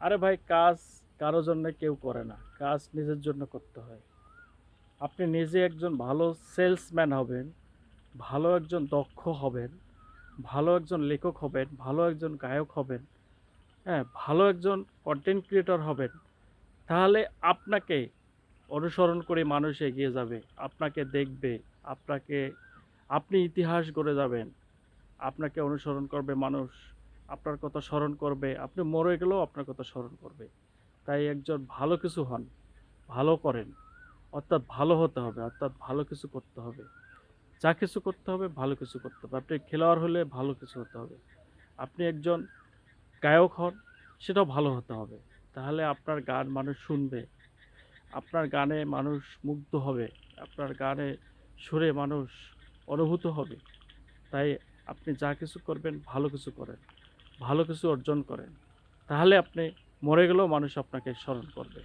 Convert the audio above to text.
আরে ভাই, কাজ কারো জন্য কেউ করে না, কাজ নিজের জন্য করতে হয়। আপনি নিজে একজন ভালো সেলসম্যান হবেন, ভালো একজন দক্ষ হবেন, ভালো একজন লেখক হবেন, ভালো একজন গায়ক হবেন, হ্যাঁ, ভালো একজন কন্টেন্ট ক্রিয়েটর হবেন। তাহলে আপনাকে অনুসরণ করে মানুষ এগিয়ে যাবে, আপনাকে দেখবে, আপনাকে, আপনি ইতিহাস গড়ে যাবেন, আপনাকে অনুসরণ করবে মানুষ, আপনার কথা স্মরণ করবে, আপনি মরে গেলেও আপনার কথা স্মরণ করবে। তাই একজন ভালো কিছু হন, ভালো করেন, অর্থাৎ ভালো হতে হবে, অর্থাৎ ভালো কিছু করতে হবে। যা কিছু করতে হবে ভালো কিছু করতে হবে। আপনি খেলোয়াড় হলে ভালো কিছু হতে হবে, আপনি একজন গায়ক হন, সেটাও ভালো হতে হবে। তাহলে আপনার গান মানুষ শুনবে, আপনার গানে মানুষ মুগ্ধ হবে, আপনার গানে সুরে মানুষ অনুভূত হবে। তাই আপনি যা কিছু করবেন ভালো কিছু করেন, ভালো কিছু অর্জন করেন। তাহলে আপনি মরে গেলেও মানুষ আপনাকে স্মরণ করবে।